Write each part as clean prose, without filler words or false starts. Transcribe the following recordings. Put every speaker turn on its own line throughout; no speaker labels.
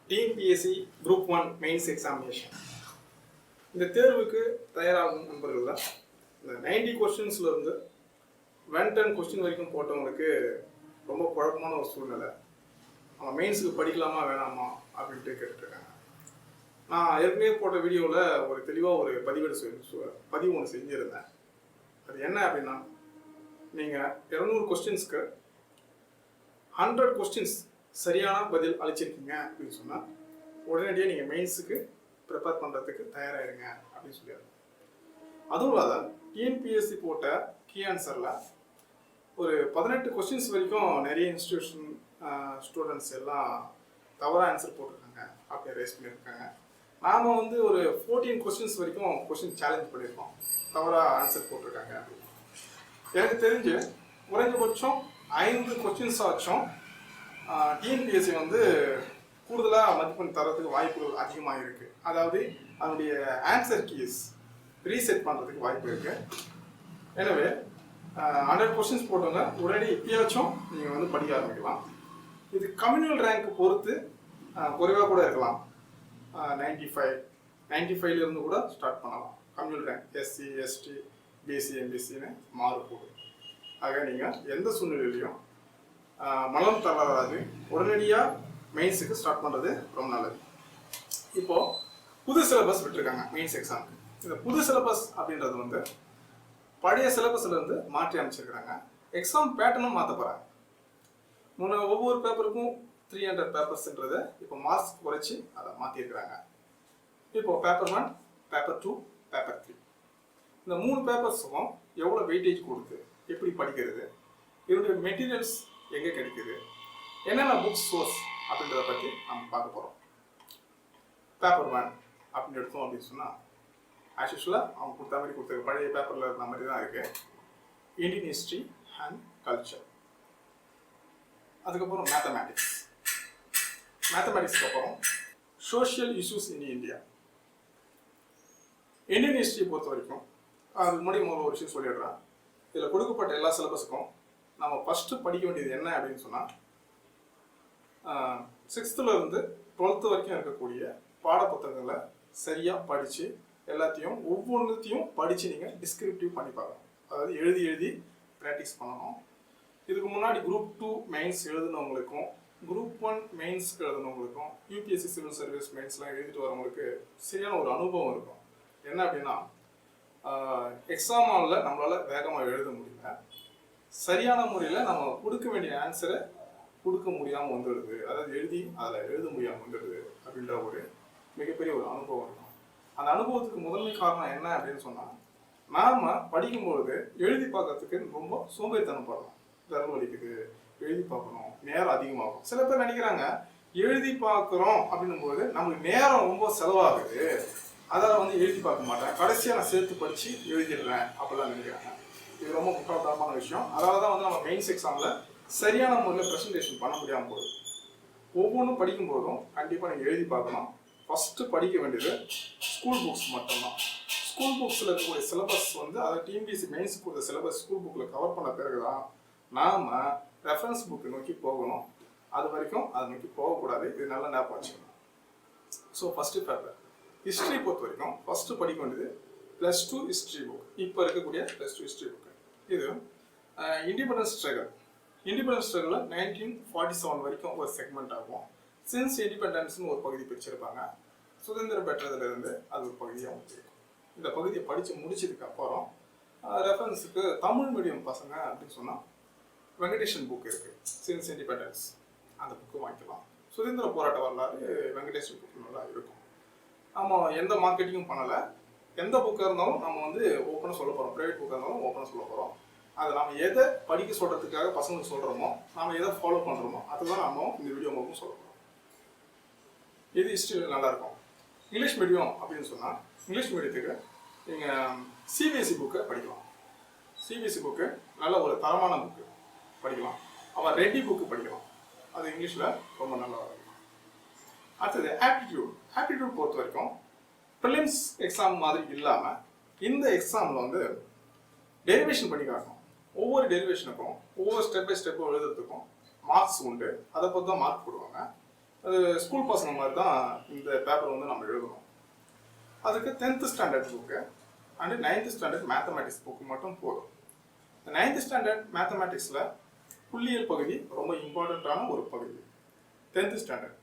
TNPSC group 1 mains examination. இந்த தேர்வுக்கு தயாராகும் நண்பர்கள் தான் இந்த 90 கொஸ்டின்ஸ்லேருந்து 110 கொஸ்டின் வரைக்கும் போட்டவங்களுக்கு ரொம்ப குழப்பமான ஒரு சூழ்நிலை. அவன் மெயின்ஸுக்கு படிக்கலாமா வேணாமா அப்படின்ட்டு கேட்டுட்ருக்காங்க. நான் ஏற்கனவே போட்ட வீடியோவில் ஒரு தெளிவாக ஒரு பதிவு ஒன்று செஞ்சுருந்தேன். அது என்ன அப்படின்னா, நீங்கள் 200 கொஸ்டின்ஸ்க்கு 100 கொஸ்டின்ஸ் சரியான பதில் அளிச்சிருக்கீங்க அப்படின்னு சொன்னால் உடனடியாக நீங்கள் மெயின்ஸுக்கு ப்ரிப்பேர் பண்ணுறதுக்கு தயாராகிடுங்க அப்படின்னு சொல்லிடுறேன். அதுவும் இல்லாத டிஎன்பிஎஸ்சி போட்ட கீ ஆன்சரில் ஒரு 18 கொஸ்டின்ஸ் வரைக்கும் நிறைய இன்ஸ்டிடியூஷன் ஸ்டூடெண்ட்ஸ் எல்லாம் தவறாக ஆன்சர் போட்டிருக்காங்க அப்படி ரேஸ் பண்ணியிருக்காங்க. நாம் வந்து ஒரு 14 கொஸ்டின்ஸ் வரைக்கும் கொஸ்டின் சேலஞ்ச் பண்ணியிருக்கோம், தவறாக ஆன்சர் போட்டிருக்காங்க அப்படின்னு. எனக்கு தெரிஞ்சு குறைஞ்சபட்சம் 5 கொஸ்டின்ஸ் ஆச்சும் டிஎன்பிஎஸ்சி வந்து கூடுதலாக மதிப்பெண் தரத்துக்கு வாய்ப்புகள் அதிகமாக இருக்குது. அதாவது அதனுடைய ஆன்சர் கீஸ் ரீசெட் பண்ணுறதுக்கு வாய்ப்பு இருக்குது. எனவே 100 கொஸ்டின்ஸ் போட்டவங்க உடனடி இப்பயாச்சும் நீங்கள் வந்து படிக்க ஆரம்பிக்கலாம். இது கம்யூனல் ரேங்க் பொறுத்து குறைவாக கூட இருக்கலாம். 95 கூட ஸ்டார்ட் பண்ணலாம். Communal rank SC ST BC எம்பிசின்னு மாறுபடும். ஆக நீங்கள் எந்த சூழ்நிலையிலையும் மனம் தளராது, உடனடியாக மெயின்ஸுக்கு ஸ்டார்ட் பண்ணுறது ரொம்ப நல்லது. இப்போது புது சிலபஸ் விட்டுருக்காங்க மெயின்ஸ் எக்ஸாமுக்கு. இந்த புது சிலபஸ் அப்படின்றது வந்து பழைய சிலபஸ்லேருந்து மாற்றி அமைச்சிருக்கிறாங்க. எக்ஸாம் பேட்டர்னும் மாற்ற போகிறாங்க. ஒவ்வொரு பேப்பருக்கும் 300 பேப்பர்ஸ்ன்றதை இப்போ மார்க்ஸ் குறைச்சி அதை மாற்றிருக்கிறாங்க. இப்போது பேப்பர் 1, பேப்பர் 2, பேப்பர் 3 இந்த 3 பேப்பர்ஸுக்கும் எவ்வளோ வெயிட்டேஜ் கொடுத்து எப்படி படிக்கிறது, இதனுடைய மெட்டீரியல்ஸ் எங்கே கிடைக்குது, என்னென்ன புக்ஸ் சோர்ஸ் அப்படின்றத பற்றி நம்ம பார்க்க போகிறோம். பேப்பர் 1 அப்படின்னு எடுத்தோம் அப்படின்னு சொன்னால் ஆஸ் யூஷுவலாக அவங்க கொடுத்த மாதிரி கொடுத்துருக்கு, பழைய பேப்பரில் இருந்த மாதிரி தான் இருக்குது. Indian history and culture. அதுக்கப்புறம் மேத்தமேட்டிக்ஸ்க்கு அப்புறம் social issues in India. Indian ஹிஸ்ட்ரியை பொறுத்த வரைக்கும் அதுக்கு முன்னாடி ஒரு விஷயம் சொல்லிடுறேன். இதில் கொடுக்கப்பட்ட எல்லா சிலபஸுக்கும் நம்ம ஃபஸ்ட்டு படிக்க வேண்டியது என்ன அப்படின்னு சொன்னால் 6th இருந்து 12th வரைக்கும் இருக்கக்கூடிய பாடப்புத்தகங்களை சரியாக படித்து எல்லாத்தையும் ஒவ்வொன்றுத்தையும் படித்து நீங்கள் டிஸ்கிரிப்டிவ் பண்ணி பார்க்கணும். அதாவது எழுதி ப்ராக்டிஸ் பண்ணணும். இதுக்கு முன்னாடி குரூப் 2 மெயின்ஸ் எழுதுனவங்களுக்கும் குரூப் 1 மெயின்ஸ்க்கு எழுதுனவங்களுக்கும் யூபிஎஸ்சி சிவில் சர்வீஸ் மெயின்ஸ்லாம் எழுதிட்டு வரவங்களுக்கு சரியான ஒரு அனுபவம் இருக்கும். என்ன அப்படின்னா, எக்ஸாம் ஹாலில் நம்மளால் வேகமாக எழுத முடியல, சரியான முறையில் நம்ம கொடுக்க வேண்டிய ஆன்சரை கொடுக்க முடியாமல் வந்துடுது, அதாவது அதில் எழுத முடியாமல் வந்துடுது அப்படின்ற ஒரு மிகப்பெரிய ஒரு அனுபவம் இருக்கும். அந்த அனுபவத்துக்கு முதன்மை காரணம் என்ன அப்படின்னு சொன்னால், நாம் படிக்கும்பொழுது எழுதி பார்க்கறதுக்கு ரொம்ப சோம்பேறித்தனம் படுறோம். விரல் வலிக்குது, எழுதி பார்க்கணும், நேரம் அதிகமாகும். சில பேர் நினைக்கிறாங்க எழுதி பார்க்குறோம் அப்படின்னும்போது நம்மளுக்கு நேரம் ரொம்ப செலவாகுது, அதால் வந்து எழுதி பார்க்க மாட்டேன், கடைசியாக நான் சேர்த்து படித்து எழுதிடுறேன் அப்படிலாம் நினைக்கிறாங்க. இது ரொம்ப முட்டாள்தனமான விஷயம். அதனால தான் வந்து நம்ம மெயின்ஸ் எக்ஸாமில் சரியான முறையில் ப்ரெசன்டேஷன் பண்ண முடியாமல் போகுது. ஒவ்வொன்றும் படிக்கும்போதும் கண்டிப்பாக நீங்கள் எழுதி பார்க்கணும். ஃபஸ்ட்டு படிக்க வேண்டியது ஸ்கூல் புக்ஸ் மட்டும்தான். ஸ்கூல் புக்ஸில் இருக்கக்கூடிய சிலபஸ் வந்து அதை டிஎன்பிஎஸ்சி மெயின்ஸுக்கு கொடுத்த சிலபஸ் ஸ்கூல் புக்கில் கவர் பண்ண பிறகு தான் நாம் ரெஃபரன்ஸ் புக்கு நோக்கி போகணும். அது வரைக்கும் அதை நோக்கி போகக்கூடாது. இது நல்லா ஞாபகம் வச்சுக்கணும். ஸோ ஃபஸ்ட்டு பேப்பர் ஹிஸ்ட்ரி பொறுத்த வரைக்கும் ஃபஸ்ட்டு படிக்க வேண்டியது +2 ஹிஸ்ட்ரி புக். இப்போ இருக்கக்கூடிய +2 ஹிஸ்ட்ரி புக்கு. இது இண்டிபெண்டன்ஸ் ஸ்ட்ரகிள் 1947 வரைக்கும் ஒரு செக்மெண்ட் ஆகும். சின்ஸ் இண்டிபெண்டன்ஸ்னு ஒரு பகுதி பிரிச்சிருப்பாங்க. சுதந்திரம் பெற்றதுலேருந்து அது ஒரு பகுதியாக முடிச்சிருக்கும். இந்த பகுதியை படித்து முடிச்சதுக்கு அப்புறம் ரெஃபரன்ஸுக்கு தமிழ் மீடியம் பசங்க அப்படின்னு சொன்னால் வெங்கடேஷன் புக் இருக்குது, சின்ஸ் இண்டிபெண்டன்ஸ், அந்த புக்கு வாங்கிக்கலாம். சுதந்திர போராட்ட வரலாறு வெங்கடேஷன் புக்கு நல்லா இருக்கும். நம்ம எந்த மார்க்கெட்டிங்கும் பண்ணலை, எந்த புக்காக இருந்தாலும் நம்ம வந்து ஓப்பனாக சொல்ல போகிறோம். ப்ரைவேட் புக்காக இருந்தாலும் ஓப்பனாக சொல்ல போகிறோம். அதை நம்ம எதை படிக்க சொல்கிறதுக்காக பசங்களுக்கு சொல்கிறோமோ, நம்ம எதை ஃபாலோ பண்ணுறோமோ அதுதான் நம்ம இந்த வீடியோ மூலமாக சொல்ல போகிறோம். இது ஹிஸ்ட்ரியில் நல்லாயிருக்கும். இங்கிலீஷ் மீடியம் அப்படின்னு சொன்னால் இங்கிலீஷ் மீடியத்துக்கு நீங்கள் சிபிஎஸ்சி புக்கை படிக்கலாம். சிபிஎஸ்சி புக்கு நல்ல ஒரு தரமான புக்கு படிக்கலாம். அவன் ரெட்டி புக்கு படிக்கலாம். அது இங்கிலீஷில் ரொம்ப நல்லா இருக்கும். அடுத்தது ஆப்டிடியூட் பொறுத்த வரைக்கும் ப்ரிலிம்ஸ் எக்ஸாம் மாதிரி இல்லாமல் இந்த எக்ஸாமில் வந்து டெரிவேஷன் பண்ணி காட்டணும். ஒவ்வொரு டெரிவேஷனுக்கும் ஒவ்வொரு ஸ்டெப் பை ஸ்டெப்பும் எழுதுறதுக்கும் மார்க்ஸ் உண்டு. அதை பொறுத்து தான் மார்க் போடுவாங்க. அது ஸ்கூல் பசங்க மாதிரி தான் இந்த பேப்பர் வந்து நம்ம எழுதணும். அதுக்கு 10th standard book and 9th standard mathematics book மட்டும் போதும். இந்த 9th ஸ்டாண்டர்ட் மேத்தமேட்டிக்ஸில் புள்ளியியல் பகுதி ரொம்ப இம்பார்ட்டண்ட்டான ஒரு பகுதி. 10th ஸ்டாண்டர்ட்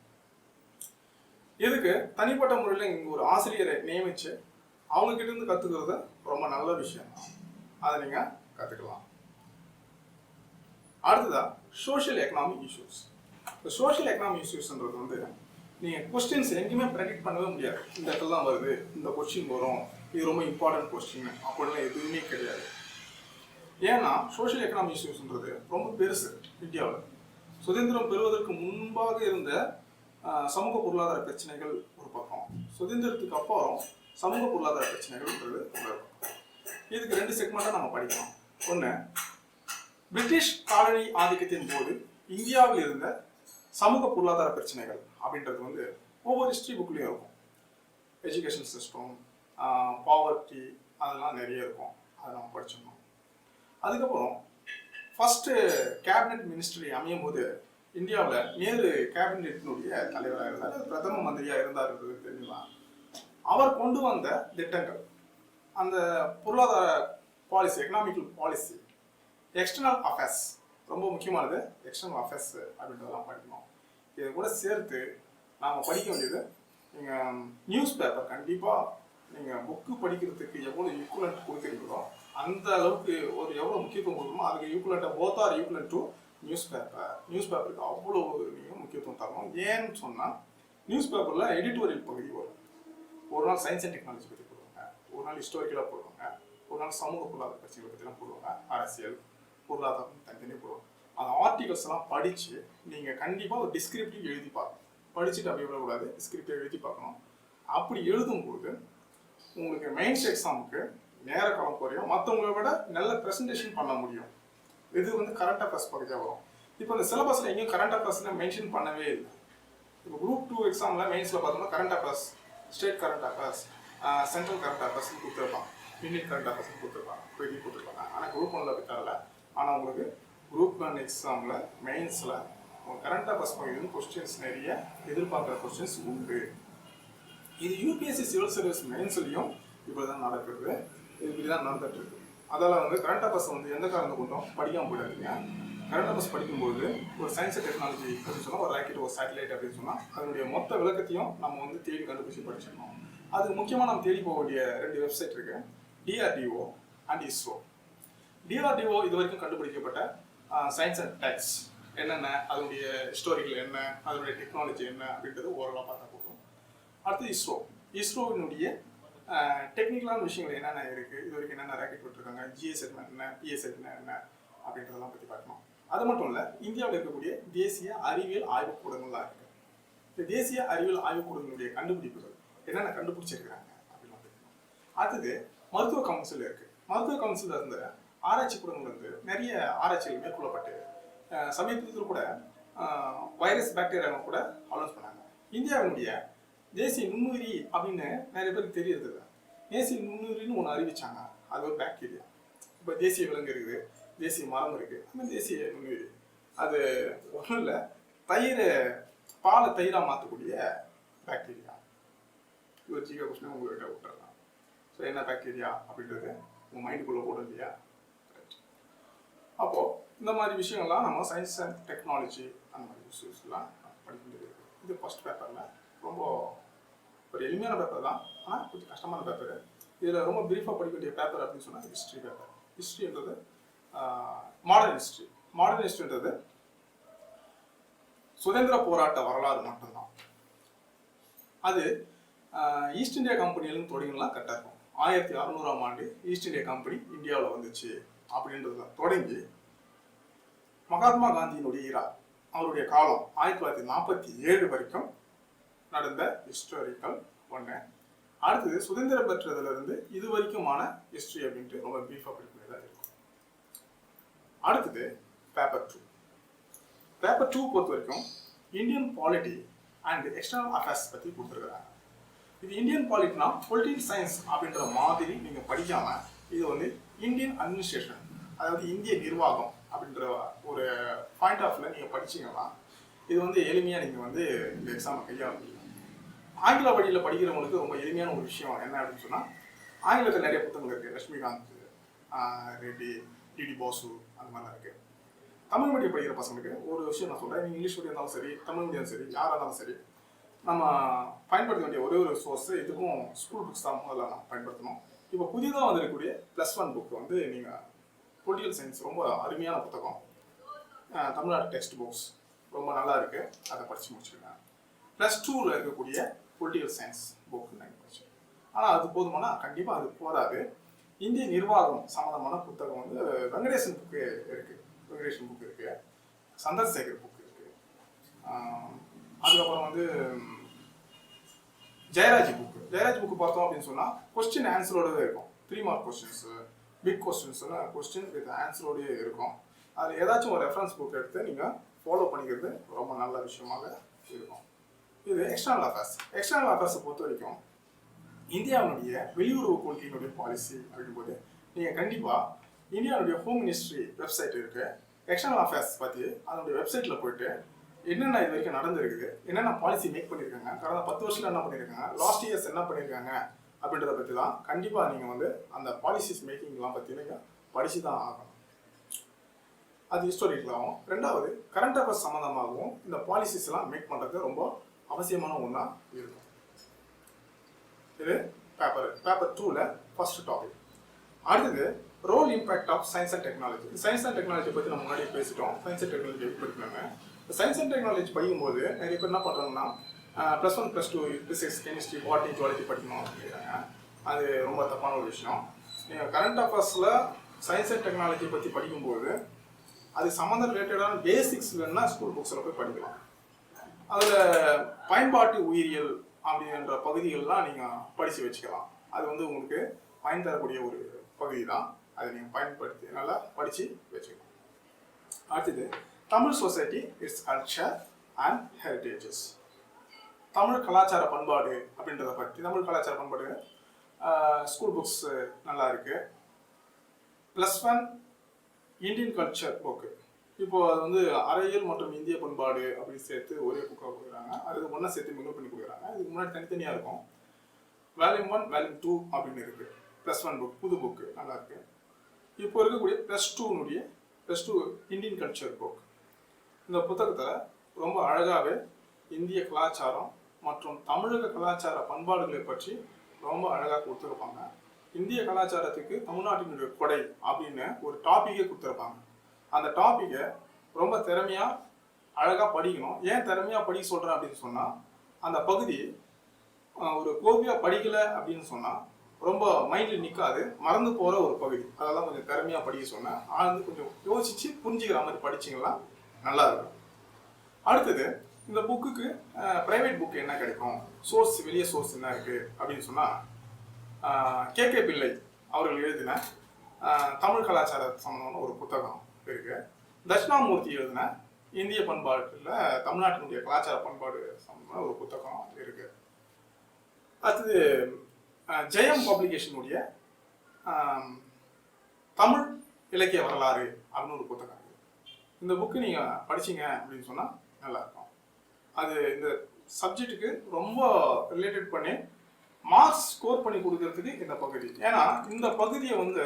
இதுக்கு தனிப்பட்ட முறையில் இங்கே ஒரு ஆசிரியரை நியமித்து அவங்கக்கிட்ட இருந்து கற்றுக்கிறது ரொம்ப நல்ல விஷயம். அதை நீங்கள் கற்றுக்கலாம். அடுத்ததாக சோஷியல் எக்கனாமிக் இஷ்யூஸ். இந்த சோஷியல் எக்கனாமிக் இஷ்யூஸ்ன்றது வந்து நீங்கள் கொஸ்டின்ஸ் எங்கேயுமே ப்ரெடிக்ட் பண்ணவே முடியாது. இந்த இடத்துல தான் வருது, இந்த கொஸ்டின் வரும், இது ரொம்ப இம்பார்ட்டன்ட் கொஸ்டின் அப்படின்லாம் எதுவுமே கிடையாது. ஏன்னா சோஷியல் எக்கனாமிக் இஷ்யூஸ்ன்றது ரொம்ப பெருசு. இந்தியாவில் சுதந்திரம் பெறுவதற்கு முன்பாக இருந்த சமூக பொருளாதார பிரச்சனைகள் ஒரு பக்கம், சுதந்திரத்துக்கு அப்புறம் சமூக பொருளாதார பிரச்சனைகள்ன்றது ஒரு பக்கம். இதுக்கு 2 செக்மெண்ட்டாக நம்ம படிக்கலாம். ஒன்று, பிரிட்டிஷ் காலனி ஆதிக்கத்தின் போது இந்தியாவில் இருந்த சமூக பொருளாதார பிரச்சனைகள் அப்படின்றது வந்து ஒவ்வொரு ஹிஸ்ட்ரி புக்லேயும் இருக்கும். எஜுகேஷன் சிஸ்டம், பாவர்ட்டி, அதெல்லாம் நிறைய இருக்கும். அதை நம்ம படிச்சிடணும். அதுக்கப்புறம் ஃபஸ்ட்டு கேபினெட் மினிஸ்ட்ரி அமையும் போது இந்தியாவில் நேரு கேபினெட்டினுடைய தலைவராக இருந்தார், பிரதம மந்திரியாக இருந்தார்ன்றது தெரியுமா. அவர் கொண்டு வந்த திட்டங்கள், அந்த பொருளாதார policy, economical policy, external affairs, ரொம்ப முக்கியமானது எக்ஸ்டர்னல் அஃபேர்ஸ் அப்படின்றதெல்லாம் படிக்கணும். இதை கூட சேர்த்து நாம் படிக்க வேண்டியது, நீங்கள் நியூஸ் பேப்பர் கண்டிப்பாக நீங்கள் புக்கு படிக்கிறதுக்கு எவ்வளோ ஈக்குவலண்ட் கொடுக்குறீங்களோ அந்த அளவுக்கு ஒரு எவ்வளோ முக்கியத்துவம் கொடுக்கணுமோ அதுக்கு ஈக்குவலண்ட்டாக both are equivalent to newspaper. News பேப்பருக்கு அவ்வளோ நீங்கள் முக்கியத்துவம் தரணும். ஏன்னு சொன்னால் நியூஸ் பேப்பரில் எடிட்டோரியல் பகுதி வரும். ஒரு நாள் சயின்ஸ் அண்ட் டெக்னாலஜி பற்றி போடுவாங்க, ஒரு நாள் ஹிஸ்டாரிக்கலாக போடுவாங்க, ஒரு நாள் சமூக பொருளாதார பிரச்சனைகளை பற்றிலாம் போடுவாங்க, அரசியல் பொருளாதாரம் தனித்தனி போடுவாங்க. அந்த ஆர்டிகல்ஸ் எல்லாம் படித்து நீங்கள் கண்டிப்பாக ஒரு டிஸ்கிரிப்டிவ் எழுதி பார்க்கணும். படிச்சுட்டு அப்படி விடக்கூடாது, டிஸ்கிரிப்டிவ் எழுதி பார்க்கணும். அப்படி எழுதும்போது உங்களுக்கு மெயின்ஸ் எக்ஸாமுக்கு நேர காலம் குறையும், மற்றவங்களை விட நல்ல ப்ரெசன்டேஷன் பண்ண முடியும். இது வந்து கரண்ட் அஃபேர்ஸ் பகுதியாக வரும். இப்போ இந்த சிலபஸில் எங்கேயும் கரண்ட் அஃபேர்ஸில் மென்ஷன் பண்ணவே இல்லை. இப்போ குரூப் 2 எக்ஸாமில் மெயின்ஸில் பார்த்தோம்னா current affairs, state current affairs, central current அஃபேர்ஸ்னு கொடுத்துருப்பாங்க, யூனிட் கரண்ட் அஃபேர்ஸ்னு கொடுத்துருப்பாங்க, பெரிய கொடுத்துருப்பாங்க. ஆனால் குரூப் 1ல் அப்படி தரல. ஆனால் உங்களுக்கு குரூப் 1 எக்ஸாமில் மெயின்ஸில் கரண்ட் அஃபேர்ஸ் பகுதியில் கொஸ்டின்ஸ் நிறைய எதிர்பார்க்குற கொஸ்டின்ஸ் உண்டு. இது யூபிஎஸ்சி சிவில் சர்வீஸ் மெயின்ஸ்லையும் இப்படி தான் நடக்குது, இப்படி தான் நடந்துட்டு இருக்கு. அதால் வந்து கரண்ட் அஃபேர்ஸ் வந்து எந்த காரணத்தை கொண்டும் படிக்காமல் போயிடாதீங்க. கரண்ட் அஃபேர்ஸ் படிக்கும்போது ஒரு சயின்ஸ் அண்ட் டெக்னாலஜி அப்படின்னு சொன்னால் ஒரு ராக்கெட், ஒரு சேட்டலைட் அப்படின்னு சொன்னால் அதனுடைய மொத்த விளக்கத்தையும் நம்ம வந்து தேடி கண்டுபிடிச்சி படிச்சிடணும். அதுக்கு முக்கியமாக நம்ம தேடி போக வேண்டிய 2 வெப்சைட் இருக்கு, DRDO அண்ட் ISRO. DRDO இது வரைக்கும் கண்டுபிடிக்கப்பட்ட சயின்ஸ் அண்ட் டெக்ஸ் என்னென்ன, அதனுடைய ஹிஸ்டாரிக்கல் என்ன, அதனுடைய டெக்னாலஜி என்ன அப்படின்றது ஓரளவு பார்த்தா போதும். அடுத்து இஸ்ரோவினுடைய டெக்னிக்கலான விஷயங்கள் என்னென்ன இருக்குது, இது வரைக்கும் என்னென்ன ராக்கெட் விட்டுருக்காங்க, GSS என்ன, PSS என்ன அப்படின்றதெல்லாம் பற்றி பார்க்கணும். அது மட்டும் இல்லை, இந்தியாவில் இருக்கக்கூடிய தேசிய அறிவியல் ஆய்வுக்கூடங்கள்லாம் இருக்குது. இந்த தேசிய அறிவியல் ஆய்வுக்கூடங்களுடைய கண்டுபிடிப்புகள் என்னென்ன கண்டுபிடிச்சிருக்கிறாங்க அப்படின்னு பார்க்கணும். அடுத்தது மருத்துவ கவுன்சில் இருக்குது. மருத்துவ கவுன்சிலில் இருந்த ஆராய்ச்சி கூடங்கள் வந்து நிறைய ஆராய்ச்சிகள் மேற்கொள்ளப்பட்டு சமீபத்தில் கூட வைரஸ் பாக்டீரியாவை கூட அலோன்ஸ் பண்ணாங்க. இந்தியாவினுடைய தேசிய நுண்ணுயிரி அப்படின்னு நிறைய பேருக்கு தெரியறது இல்லை. தேசிய நுண்ணுயிரின்னு ஒன்று அறிவிச்சாங்க, அது ஒரு பாக்டீரியா. இப்போ தேசிய விலங்கு இருக்குது, தேசிய மரம் இருக்குது, அந்த தேசிய நுண்ணுயிரி அது ஒன்றும் இல்லை, பாலை தயிராக மாற்றக்கூடிய பாக்டீரியா. இது ஒரு ஜிகா கொஸ்டின் உங்கள்கிட்ட விட்டுறலாம். ஸோ என்ன பாக்டீரியா அப்படின்றது உங்கள் மைண்டுக்குள்ளே போடும் இல்லையா? அப்போது இந்த மாதிரி விஷயங்கள்லாம் நம்ம சயின்ஸ் அண்ட் டெக்னாலஜி அந்த மாதிரி இஷ்யூஸ்லாம் படிக்க வேண்டியது இருக்குது. இது ஃபஸ்ட் பேப்பரில் ரொம்ப ஒரு எளிமையான பேப்பர் தான், ஆனால் கொஞ்சம் கஷ்டமான பேப்பர். இதில் ரொம்ப ப்ரீஃபாக படிக்க வேண்டிய பேப்பர் அப்படின்னு சொன்னால் ஹிஸ்ட்ரி பேப்பர். ஹிஸ்ட்ரின்றது மாடர்ன் ஹிஸ்ட்ரி. மாடர்ன் ஹிஸ்ட்ரின்றது சுதந்திர போராட்ட வரலாறு மட்டும்தான். அது ஈஸ்ட் இந்தியா கம்பெனியிலும் தொடங்கிலாம் கரெக்டாக இருக்கும். 1600ஆம் ஆண்டு ஈஸ்ட் இந்தியா கம்பெனி இந்தியாவில் வந்துச்சு அப்படின்றது தொடங்கி மகாத்மா காந்தியினுடைய ஈரா, அவருடைய காலம் 1947 வரைக்கும் நடந்த ஹிஸ்டாரிக்கல் ஒன்று. அடுத்தது சுதந்திரம் பெற்றதுலேருந்து இது வரைக்குமான ஹிஸ்ட்ரி அப்படின்ட்டு ரொம்ப ப்ரீஃபாக படிக்கிறதா இருக்கும். அடுத்தது பேப்பர் 2. பேப்பர் 2 பொறுத்த வரைக்கும் Indian polity and external affairs பற்றி கொடுத்துருக்குறாங்க. இது இந்தியன் பாலிட்டினா பொலிட்டிக்கல் சயின்ஸ் அப்படின்ற மாதிரி நீங்கள் படிக்காமல் இது வந்து இந்தியன் அட்மினிஸ்ட்ரேஷன், அதாவது இந்திய நிர்வாகம் அப்படின்ற ஒரு பாயிண்ட் ஆஃப் வியூவில் நீங்கள் படிச்சீங்கன்னா இது வந்து எளிமையாக நீங்கள் வந்து இந்த எக்ஸாமை கையாள முடியும். ஆங்கில வழியில் படிக்கிறவங்களுக்கு ரொம்ப எளிமையான ஒரு விஷயம் என்ன அப்படின்னு சொன்னால், ஆங்கிலத்தில் நிறைய புத்தகங்கள் இருக்குது. லட்சுமிகாந்த், ரெட்டி, டிடி பாசு, அந்த மாதிரிலாம் இருக்குது. தமிழ் மீடியம் படிக்கிற பசங்களுக்கு ஒரு விஷயம் நான் சொல்கிறேன். நீங்கள் இங்கிலீஷ் மீடியம் இருந்தாலும் சரி, தமிழ் மீடியம் சரி, யாராக இருந்தாலும் சரி, நம்ம பயன்படுத்த வேண்டிய ஒரே ஒரு சோர்ஸு இதுக்கும் ஸ்கூல் புக்ஸ் தான் முதல்ல நம்ம பயன்படுத்தணும். இப்போ புதிதாக வந்திருக்கக்கூடிய +1 புக் வந்து நீங்கள் பொலிட்டிக்கல் சயின்ஸ் ரொம்ப அருமையான புத்தகம். தமிழ்நாடு டெக்ஸ்ட் புக்ஸ் ரொம்ப நல்லா இருக்குது, அதை படித்து முடிச்சுருக்கேன். +2ல் இருக்கக்கூடிய பொலிட்டிக்கல் சயின்ஸ் புக் நான் படித்தேன். ஆனால் அது போதுமானா கண்டிப்பாக அது போதாது. இந்திய நிர்வாகம் சம்மந்தமான புத்தகம் வந்து வெங்கடேசன் புக்கு இருக்குது, வெங்கடேசன் புக் இருக்குது, சந்திரசேகர் புக் இருக்குது, அதுக்கப்புறம் வந்து ஜெயராஜ் புக்கு பார்த்தோம் அப்படின்னு சொன்னால் கொஸ்டின் ஆன்சரோடவே இருக்கும். 3 மார்க் கொஸ்டின்ஸு, பிக் கொஸ்டின்ஸ்னு கொஸ்டின் வித் ஆன்சரோடய இருக்கும். அது ஏதாச்சும் ஒரு ரெஃபரன்ஸ் புக் எடுத்து நீங்கள் ஃபாலோ பண்ணிக்கிறது ரொம்ப நல்ல விஷயமாக இருக்கும். இது எக்ஸ்டர்னல் அஃபேர்ஸை பொறுத்த வரைக்கும் இந்தியாவுடைய வெளியுறவு கொள்கையினுடைய பாலிசி அப்படிங்கும்போது நீங்கள் கண்டிப்பாக இந்தியாவுடைய ஹோம் மினிஸ்ட்ரி வெப்சைட் இருக்குது. எக்ஸ்டர்னல் அஃபேர்ஸ் பற்றி அதனுடைய வெப்சைட்டில் போயிட்டு என்னென்ன இது வரைக்கும் நடந்திருக்குது, என்னென்ன பாலிசி மேக் பண்ணியிருக்காங்க, கடந்த 10 வருஷத்தில் என்ன பண்ணியிருக்காங்க, லாஸ்ட் இயர்ஸ் என்ன பண்ணியிருக்காங்க அப்படின்றத பற்றி தான் கண்டிப்பாக நீங்கள் வந்து அந்த பாலிசிஸ் மேக்கிங்லாம் பற்றி நீங்கள் படித்து தான் ஆகணும். அது ஹிஸ்டோரிக்கலாகவும், ரெண்டாவது கரண்ட் அஃபேர்ஸ் சம்மந்தமாகவும் இந்த பாலிசிஸ்லாம் மேக் பண்ணுறது ரொம்ப அவசியமான ஒன்றா இருக்கும். இது பேப்பர் 2ல் ஃபர்ஸ்ட் டாபிக். அடுத்தது role impact of science and technology. Science and technology பற்றி நம்ம முன்னாடி பேசிட்டோம். சயின்ஸ் அண்ட் டெக்னாலஜி படிக்கிறாங்க. சயின்ஸ் அண்ட் டெக்னாலஜி படிக்கும்போது நிறைய பேர் என்ன பண்ணுறாங்கன்னா +1 +2 ஃபிசிக்ஸ், கெமிஸ்ட்ரி, பாட்னி, ஜுவாலஜி படிக்கணும் அப்படிங்கிறாங்க. அது ரொம்ப தப்பான ஒரு விஷயம். நீங்கள் கரண்ட் அஃபேர்ஸில் சயின்ஸ் அண்ட் டெக்னாலஜி பற்றி படிக்கும்போது அது சம்மந்தம் ரிலேட்டடான பேசிக்ஸ் வேணுன்னா ஸ்கூல் புக்ஸில் போய் படிக்கலாம். அதில் பயன்பாட்டு உயிரியல் அப்படின்ற பகுதிகள்லாம் நீங்கள் படித்து வச்சுக்கலாம். அது வந்து உங்களுக்கு பயன் தரக்கூடிய ஒரு பகுதி தான். அதை நீங்கள் பயன்படுத்தி நல்லா படித்து வச்சுக்கலாம். அடுத்தது Tamil society, it's culture and heritages. Tamil கலாச்சார பண்பாடு அப்படின்றத பற்றி, தமிழ் கலாச்சார பண்பாடு ஸ்கூல் புக்ஸ் நல்லா இருக்குது. +1 இந்தியன் கல்ச்சர் புக்கு. இப்போது அது வந்து அறையியல் மற்றும் இந்திய பண்பாடு அப்படின்னு சேர்த்து ஒரே புக்காக கொடுக்குறாங்க. அது ஒன்றா சேர்த்து மிங்கிள் பண்ணி கொடுக்குறாங்க. இதுக்கு முன்னாடி தனித்தனியாக இருக்கும். வால்யூம் 1, வால்யூம் 2 அப்படின்னு இருக்குது. +1 புக், புது புக்கு நல்லா இருக்கு. இப்போ இருக்கக்கூடிய +2 இந்தியன் கல்ச்சர் புக். இந்த புத்தகத்தில் ரொம்ப அழகாகவே இந்திய கலாச்சாரம் மற்றும் தமிழக கலாச்சார பண்பாடுகளை பற்றி ரொம்ப அழகாக கொடுத்துருப்பாங்க. இந்திய கலாச்சாரத்துக்கு தமிழ்நாட்டினுடைய கொடை அப்படின்னு ஒரு டாப்பிக்கே கொடுத்துருப்பாங்க. அந்த டாப்பிக்கை ரொம்ப திறமையாக அழகாக படிக்கணும். ஏன் திறமையாக படிக்க சொல்கிறேன் அப்படின்னு சொன்னால், அந்த பகுதி ஒரு கோபியாக படிக்கலை அப்படின்னு சொன்னால் ரொம்ப மைண்டில் நிற்காது, மறந்து போகிற ஒரு பகுதி. அதெல்லாம் கொஞ்சம் திறமையாக படிக்க சொன்னேன். ஆழ்ந்து கொஞ்சம் யோசித்து புரிஞ்சுக்கிற மாதிரி படிச்சிங்கன்னா நல்லா இருக்கும். அடுத்தது இந்த புக்குக்கு ப்ரைவேட் புக் என்ன கிடைக்கும், சோர்ஸ், வெளியே சோர்ஸ் என்ன இருக்குது அப்படின்னு சொன்னால், KK பிள்ளை அவர்கள் எழுதின தமிழ் கலாச்சார சம்பந்தமான ஒரு புத்தகம் இருக்குது. தட்சிணாமூர்த்தி எழுதின இந்திய பண்பாட்டில் தமிழ்நாட்டினுடைய கலாச்சார பண்பாடு சம்பந்தமான ஒரு புத்தகம் இருக்குது. அடுத்தது ஜெயம் பப்ளிகேஷனுடைய தமிழ் இலக்கிய வரலாறு அப்படின்னு ஒரு புத்தகம் இருக்குது. இந்த புக்கு நீங்கள் படிச்சிங்க அப்படின்னு சொன்னால் நல்லாயிருக்கும். அது இந்த சப்ஜெக்ட்டுக்கு ரொம்ப ரிலேட்டட் பண்ணி மார்க்ஸ் ஸ்கோர் பண்ணி கொடுக்கறதுக்கு இந்த பகுதி. ஏன்னா இந்த பகுதியை வந்து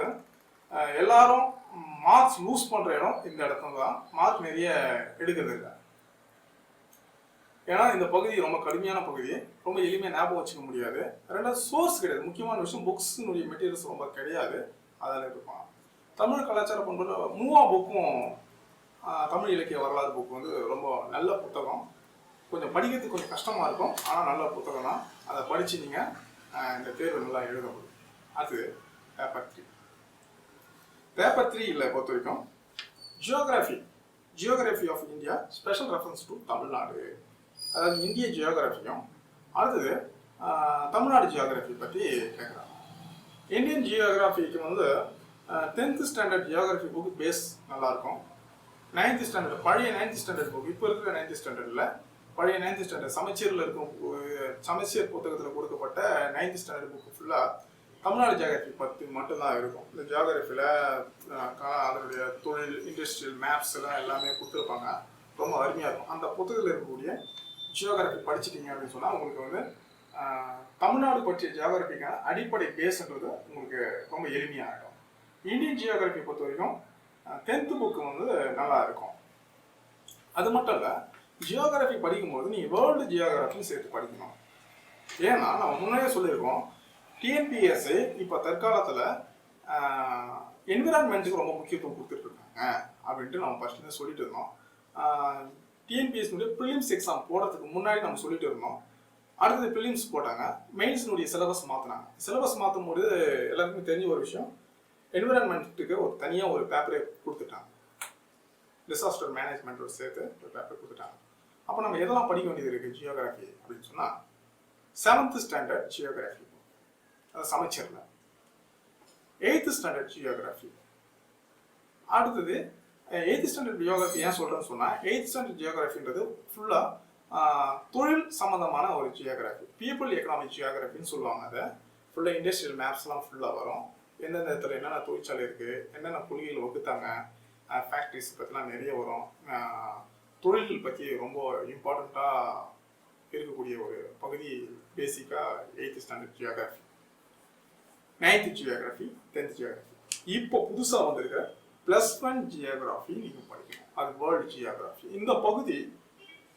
எல்லாரும் மார்க்ஸ் லூஸ் பண்ணுற இடம் இந்த இடத்துல தான். மார்க் நிறைய எடுக்கிறது இல்லை. ஏன்னா இந்த பகுதி ரொம்ப கடுமையான பகுதி, ரொம்ப எளிமையாக ஞாபகம் வச்சுக்க முடியாது. ரெண்டாவது சோர்ஸ் கிடையாது. முக்கியமான விஷயம் புக்ஸினுடைய மெட்டீரியல்ஸ் ரொம்ப கிடையாது. அதில் இருப்பான். தமிழ் கலாச்சார பண்புல 3 புக்கும் தமிழ் இலக்கிய வரலாறு புக் வந்து ரொம்ப நல்ல புத்தகம். கொஞ்சம் படிக்கிறதுக்கு கொஞ்சம் கஷ்டமாக இருக்கும், ஆனால் நல்ல புத்தகம் தான். அதை படித்து நீங்கள் இந்த தேர்வு நல்லா எழுத முடியும். அது பேப்பர் 3 பொறுத்த வரைக்கும் geography of India special reference to Tamil Nadu, அதாவது இந்திய ஜியோகிராஃபியும், அடுத்தது தமிழ்நாடு ஜியோகிராஃபி பற்றி கேட்குறாங்க. இந்தியன் ஜியோகிராஃபிக்கு வந்து 10th standard geography book base நல்லாயிருக்கும். 9th ஸ்டாண்டர்ட், பழைய 9th ஸ்டாண்டர்ட் புக், இப்போ இருக்கிற 9th ஸ்டாண்டர்டில் பழைய 9th ஸ்டாண்டர்ட் சமச்சீரில் இருக்கும், சமச்சீர் புத்தகத்தில் கொடுக்கப்பட்ட 9th ஸ்டாண்டர்ட் புக்கு ஃபுல்லாக தமிழ்நாடு ஜியோகிராஃபி பற்றி மட்டும்தான் இருக்கும். இந்த ஜியோகிராஃபியில் அதனுடைய தொழில், இண்டஸ்ட்ரியல் மேப்ஸ் எல்லாம் எல்லாமே கொடுத்துருப்பாங்க. ரொம்ப அருமையாக இருக்கும். அந்த புத்தகத்தில் இருக்கக்கூடிய ஜியோகிராஃபி படிச்சிட்டிங்க அப்படின்னு சொன்னால் உங்களுக்கு வந்து தமிழ்நாடு பற்றிய ஜியோகிராஃபிக்கான அடிப்படை பேஸ்ன்றது உங்களுக்கு ரொம்ப எளிமையாகிடும். இந்தியன் ஜியோகிராஃபி பொறுத்த வரைக்கும் 10th புக்கு வந்து நல்லா இருக்கும். அது மட்டும் இல்லை, ஜியோகிராஃபி படிக்கும்போது நீங்கள் வேர்ல்டு ஜியோகிராஃபியும் சேர்த்து படிக்கணும். ஏன்னா நம்ம முன்னாடியே சொல்லியிருக்கோம், டிஎன்பிஎஸ்சி இப்போ தற்காலத்தில் என்விரான்மெண்ட்டுக்கு ரொம்ப முக்கியத்துவம் கொடுத்துட்டு இருக்காங்க அப்படின்ட்டு நம்ம ஃபர்ஸ்ட்லேருந்து சொல்லிட்டு இருந்தோம். டிஎன்பிஎஸ்னுடைய ப்ரிலிம்ஸ் எக்ஸாம் போடுறதுக்கு முன்னாடி நம்ம சொல்லிட்டு இருந்தோம். அடுத்தது ப்ரிலிம்ஸ் போட்டாங்க, மெயின்ஸினுடைய சிலபஸ் மாற்றினாங்க. சிலபஸ் மாற்றும் போது எல்லாருக்குமே தெரிஞ்ச ஒரு விஷயம், என்விரான்மெண்ட்டுக்கு ஒரு தனியாக ஒரு பேப்பரே கொடுத்துட்டாங்க. டிசாஸ்டர் மேனேஜ்மெண்ட்டோட சேர்த்து ஒரு பேப்பர் கொடுத்துட்டாங்க. அப்போ நம்ம எதெல்லாம் படிக்க வேண்டியது இருக்குது ஜியோகிராஃபி அப்படின்னு சொன்னால், 7th ஸ்டாண்டர்ட் ஜியோகிராஃபி, அது சமச்சீரில். 8th standard geography. அடுத்தது 8th ஸ்டாண்டர்ட் ஜியோகிராஃபி ஏன் சொல்கிறேன்னு சொன்னால், 8th ஸ்டாண்டர்ட் ஜியோகிராஃபின்றது ஃபுல்லாக தொழில் சம்மந்தமான ஒரு ஜியோகிராஃபி, பீப்புள் எக்கனாமிக் ஜியோகிராஃபின்னு சொல்லுவாங்க. அதை ஃபுல்லாக இண்டஸ்ட்ரியல் மேப்ஸ்லாம் ஃபுல்லாக வரும். எந்தெந்த இடத்துல என்னென்ன தொழிற்சாலை இருக்குது, என்னென்ன கொள்கைகள் வகுத்தாங்க, ஃபேக்ட்ரிஸ் பற்றிலாம் நிறைய வரும். தொழில்கள் பற்றி ரொம்ப இம்பார்ட்டண்ட்டாக இருக்கக்கூடிய ஒரு பகுதி பேசிக்காக 8th standard geography. 9th geography, 10th geography. இப்போ புதுசாக வந்திருக்கிற +1 ஜியோகிராஃபி நீங்கள் படிக்கணும். அது வேர்ல்டு ஜியோகிராஃபி. இந்த பகுதி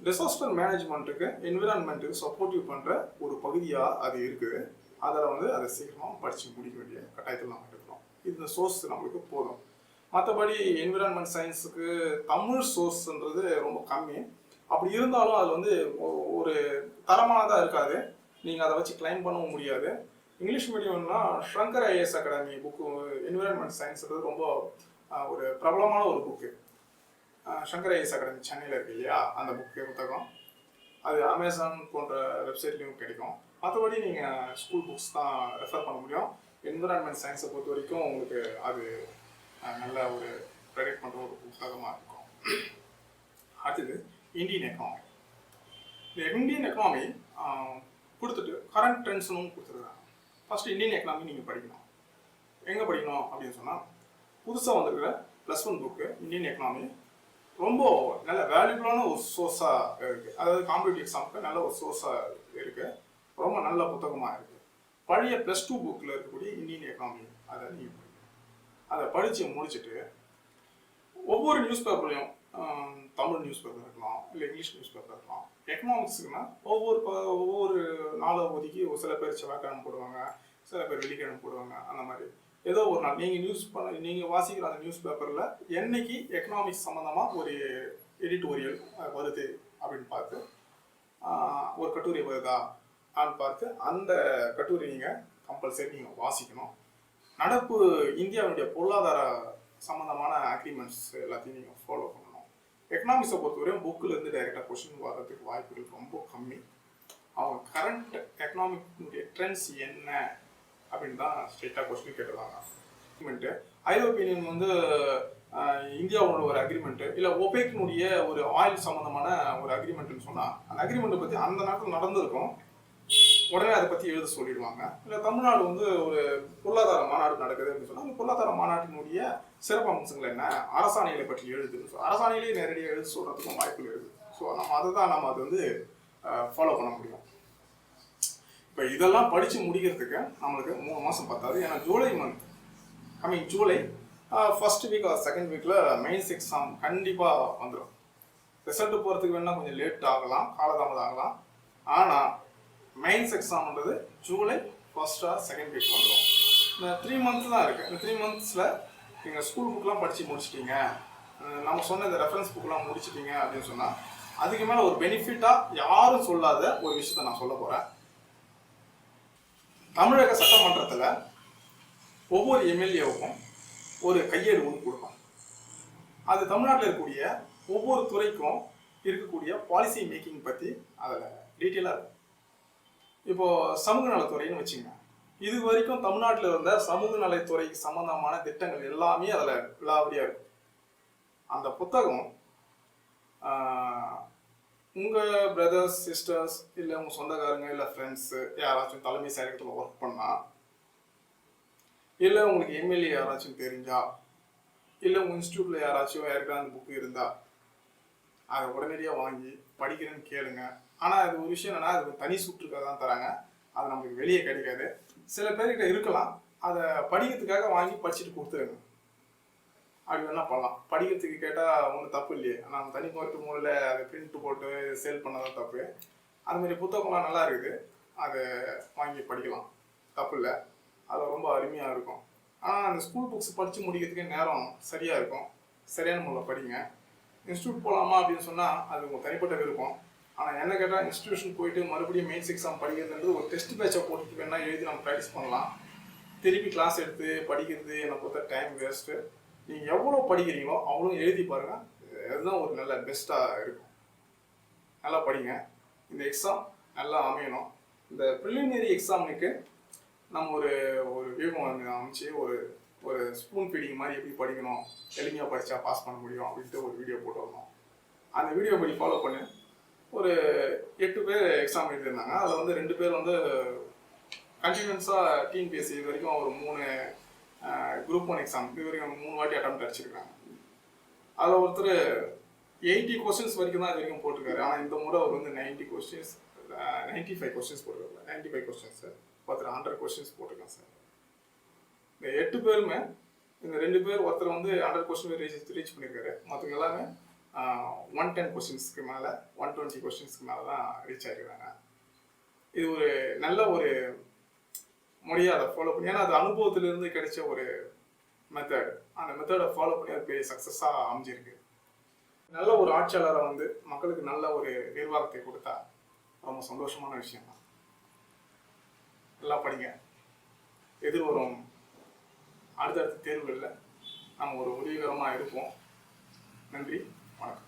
டிசாஸ்டர் மேனேஜ்மெண்ட்டுக்கு, என்விரான்மெண்ட்டுக்கு சப்போர்ட்டிவ் பண்ணுற ஒரு பகுதியாக அது இருக்குது. அதில் வந்து அதை சீக்கிரமாக படித்து முடிக்க வேண்டிய கட்டாயத்தில் நம்ம இருக்கிறோம். இந்த சோர்ஸ் நம்மளுக்கு போதும். மற்றபடி என்விரான்மெண்ட் சயின்ஸுக்கு தமிழ் சோர்ஸ்ன்றது ரொம்ப கம்மி. அப்படி இருந்தாலும் அது வந்து ஒரு தரமானதாக இருக்காது. நீங்கள் அதை வச்சு கிளைம் பண்ணவும் முடியாது. இங்கிலீஷ் மீடியம்னா Shankar IAS academy book, environment சயின்ஸ்ன்றது ரொம்ப ஒரு பிரபலமான ஒரு புக்கு. ஷங்கர் ஐஏஎஸ் அகாடமி சென்னையில் இருக்கு இல்லையா, அந்த புத்தகம் அது அமேசான் போன்ற வெப்சைட்லேயும் கிடைக்கும். மற்றபடி நீங்கள் ஸ்கூல் புக்ஸ் தான் ரெஃபர் பண்ண முடியும். என்விரான்மெண்ட் சயின்ஸை பொறுத்த வரைக்கும் உங்களுக்கு அது நல்ல ஒரு ப்ரெடிக்ட் பண்ணுற ஒரு புத்தகமாக இருக்கும். அடுத்தது இந்தியன் எக்கனாமி. இந்த இந்தியன் எக்கனாமி கொடுத்துட்டு கரண்ட் ட்ரெண்ட்ஸ்னும் கொடுத்துருக்காங்க. ஃபஸ்ட்டு இந்தியன் எக்கனாமி நீங்கள் படிக்கணும். எங்கே படிக்கணும் அப்படின்னு சொன்னால், புதுசாக வந்திருக்கிற +1 புக்கு இந்தியன் எக்கனாமி ரொம்ப நல்ல வேல்யூபிளான ஒரு சோர்ஸாக இருக்குது. அதாவது காம்படிட்டிவ் எக்ஸாமுக்கு நல்ல ஒரு சோர்ஸாக இருக்குது. ரொம்ப நல்ல புத்தகமாக இருக்குது. பழைய +2 புக்கில் இருக்கக்கூடிய இந்தியன் எக்கனாமி அதை நீங்கள் படிக்கணும். அதை படித்து முடிச்சுட்டு ஒவ்வொரு நியூஸ் பேப்பர்லையும், தமிழ் நியூஸ் பேப்பர் இருக்கலாம், இல்லை இங்கிலீஷ் நியூஸ் பேப்பர் இருக்கலாம், எக்கனாமிக்ஸுக்குன்னா ஒவ்வொரு நாளை ஒதுக்கி ஒரு சில பேர் செவ்வாய்க்கிழமை போடுவாங்க, சில பேர் வெள்ளிக்கிழமை போடுவாங்க. அந்த மாதிரி ஏதோ ஒரு நாள் நீங்கள் வாசிக்கிற அந்த நியூஸ் பேப்பரில் என்னைக்கு எக்கனாமிக்ஸ் சம்மந்தமாக ஒரு எடிட்டோரியல் வருது அப்படின்னு பார்த்து, ஒரு கட்டுரை வருதா அப்படின்னு பார்த்து அந்த கட்டுரை நீங்கள் கம்பல்சரி நீங்கள் வாசிக்கணும். நடப்பு இந்தியாவுடைய பொருளாதார சம்மந்தமான அக்ரிமெண்ட்ஸ் எல்லாத்தையும் நீங்கள் ஃபாலோ பண்ணணும். எக்கனாமிக்ஸை பொறுத்தவரையும் புக்கில் இருந்து டைரெக்டாக கொஸ்டின் வர்றதுக்கு வாய்ப்புகள் ரொம்ப கம்மி. அவங்க கரண்ட் எக்கனாமிக்னுடைய ட்ரெண்ட்ஸ் என்ன அப்படின்னு தான் ஸ்ட்ரெயிட்டாக கொஸ்டின் கேட்டுருவாங்க. அக்ரிமெண்ட்டு ஐரோப்பிய யூனியன் வந்து இந்தியாவோட ஒரு அக்ரிமெண்ட்டு, இல்லை ஒபேக்னுடைய ஒரு ஆயில் சம்மந்தமான ஒரு அக்ரிமெண்ட்டுன்னு சொன்னால், அந்த அக்ரிமெண்ட்டை பற்றி அந்த நாட்டில் நடந்திருக்கும், உடனே அதை பற்றி எழுத சொல்லிடுவாங்க. இல்லை தமிழ்நாடு வந்து ஒரு பொருளாதார மாநாடு நடக்குது அப்படின்னு சொன்னால், அந்த பொருளாதார மாநாட்டினுடைய சிறப்பு அம்சங்கள் என்ன, அரசாணைகளை பற்றி எழுதுன்னு சொல்லி அரசாணையிலேயே நேரடியாக எழுத சொல்கிறதுக்கும் வாய்ப்புகள் இருக்குது. ஸோ நம்ம அது வந்து ஃபாலோ பண்ண முடியும். இப்போ இதெல்லாம் படித்து முடிக்கிறதுக்கு நம்மளுக்கு 3 மாதம் பத்தாது. ஏன்னா July month, coming July first week or second வீக்கில் மெயின்ஸ் எக்ஸாம் கண்டிப்பாக வந்துடும். ரிசல்ட்டு போகிறதுக்கு வேணால் கொஞ்சம் லேட் ஆகலாம், காலதாமதம் ஆகலாம். ஆனால் மெயின்ஸ் எக்ஸாம்ன்றது July 1st or 2nd week வந்துடும். இந்த 3 months தான் இருக்குது. இந்த 3 monthsல நீங்கள் ஸ்கூல் புக்கெலாம் படித்து முடிச்சிட்டிங்க, நம்ம சொன்ன இந்த ரெஃபரன்ஸ் புக்கெலாம் முடிச்சிட்டிங்க அப்படின்னு சொன்னால், அதுக்கு மேலே ஒரு பெனிஃபிட்டாக யாரும் சொல்லாத ஒரு விஷயத்தை நான் சொல்ல போகிறேன். தமிழக சட்டமன்றத்தில் ஒவ்வொரு எம்எல்ஏவுக்கும் ஒரு கையேடு ஒன்று கொடுப்பாங்க. அது தமிழ்நாட்டில் இருக்கக்கூடிய ஒவ்வொரு துறைக்கும் இருக்கக்கூடிய பாலிசி மேக்கிங் பற்றி அதில் டீட்டெயிலாக இருக்கும். இப்போது சமூக நலத்துறைன்னு வச்சுங்க, இது வரைக்கும் தமிழ்நாட்டில் இருந்த சமூக நலத்துறைக்கு சம்பந்தமான திட்டங்கள் எல்லாமே அதில் விழாவடியாக இருக்கும். அந்த புத்தகம் உங்கள் பிரதர்ஸ், சிஸ்டர்ஸ், இல்லை உங்கள் சொந்தக்காரங்க, இல்லை ஃப்ரெண்ட்ஸு யாராச்சும் தலைமை செயலகத்தில் ஒர்க் பண்ணால், இல்லை உங்களுக்கு எம்எல்ஏ யாராச்சும் தெரிஞ்சா, இல்லை உங்கள் இன்ஸ்டியூட்டில் யாராச்சும் யாருக்கா அந்த புக்கு இருந்தால், அதை உடனடியாக வாங்கி படிக்கிறேன்னு கேளுங்க. ஆனால் அது ஒரு விஷயம் என்னன்னா, அது தனி சுற்றுக்காக தான் தராங்க, அது நம்மளுக்கு வெளியே கிடைக்காது. சில பேர்கிட்ட இருக்கலாம், அதை படிக்கிறதுக்காக வாங்கி படிச்சுட்டு கொடுத்துருங்க. அப்படி வேணா பண்ணலாம். படிக்கிறதுக்கு கேட்டால் ஒன்றும் தப்பு இல்லையே, நம்ம தனி போட்டு மூலையில் அதை பிரிண்ட் போட்டு சேல் பண்ணதான் தப்பு. அது மாதிரி புத்தகம்லாம் நல்லா இருக்குது, அதை வாங்கி படிக்கலாம், தப்பு இல்லை. அது ரொம்ப அருமையாக இருக்கும். ஆனால் அந்த ஸ்கூல் புக்ஸ் படித்து முடிக்கிறதுக்கே நேரம் சரியாக இருக்கும். சரியான முறையில் படிங்க. இன்ஸ்டியூட் போகலாமா அப்படின்னு சொன்னால் அது உங்கள் தனிப்பட்ட விருப்பம். ஆனால் என்ன கேட்டால் இன்ஸ்டியூஷன் போயிட்டு மறுபடியும் மெயின்ஸ் எக்ஸாம் படிக்கிறதுன்றது ஒரு டெஸ்ட் பேட்சை போட்டுட்டு வேணால் எழுதி நம்ம ப்ராக்டிஸ் பண்ணலாம். திருப்பி கிளாஸ் எடுத்து படிக்கிறது என்னை பொறுத்த டைம் வேஸ்ட்டு. நீங்கள் எவ்வளோ படிக்கிறீங்களோ அவ்வளோ எழுதி பாருங்கள், அதுதான் ஒரு நல்ல பெஸ்ட்டாக இருக்கும். நல்லா படிங்க. இந்த எக்ஸாம் நல்லா அமையணும். இந்த ப்ரிலிமினரி எக்ஸாமுக்கு நம்ம ஒரு வியூகம் அமைச்சு ஒரு ஸ்பூன் ஃபீடிங் மாதிரி எப்படி படிக்கணும், எளிமையாக படித்தா பாஸ் பண்ண முடியும் அப்படின்ட்டு ஒரு வீடியோ போட்டு வரணும். அந்த வீடியோ படி ஃபாலோ பண்ணி ஒரு 8 பேர் எக்ஸாம் எழுதியிருந்தாங்க. அதில் வந்து 2 பேர் வந்து கண்டினியூஸாக டிஎன்பிஎஸ்சி இது வரைக்கும் ஒரு 3 குரூப் 1 எக்ஸாம் இது வரைக்கும் 3 வாட்டி அட்டெம்ப்ட் அடிச்சிருக்காங்க. அதில் ஒருத்தர் 80 கொஸ்டின்ஸ் வரைக்கும் தான் இது வரைக்கும் போட்டிருக்காரு. ஆனால் இந்த முறை அவர் வந்து 95 கொஸ்டின்ஸ் போட்டிருக்காரு. 95 கொஸ்டின்ஸ் ஒருத்தர் 100 கொஸ்டின்ஸ் போட்டிருக்காங்க சார். இந்த 8 பேருமே, இந்த 2 பேர், ஒருத்தர் வந்து 100 கொஸ்டின் ரீச் பண்ணியிருக்காரு. மற்றவங்க எல்லாமே 110 கொஸ்டின்ஸ்க்கு மேலே 120 கொஸ்டின்ஸ்க்கு மேலே தான் ரீச் ஆகிருக்காங்க. இது ஒரு நல்ல ஒரு முறையாக அதை ஃபாலோ பண்ணி, ஏன்னா அது அனுபவத்திலிருந்து கிடைச்ச ஒரு மெத்தட். அந்த மெத்தடை ஃபாலோ பண்ணி அது பெரிய சக்ஸஸாக அமைஞ்சிருக்கு. நல்ல ஒரு ஆட்சியாளரை வந்து மக்களுக்கு நல்ல ஒரு நிர்வாகத்தை கொடுத்தா ரொம்ப சந்தோஷமான விஷயம் தான். நல்லா படிங்க. எதிர்வரும் அடுத்தடுத்த தேர்வுகளில் நம்ம ஒரு உதவிகரமாக இருப்போம். நன்றி, வணக்கம்.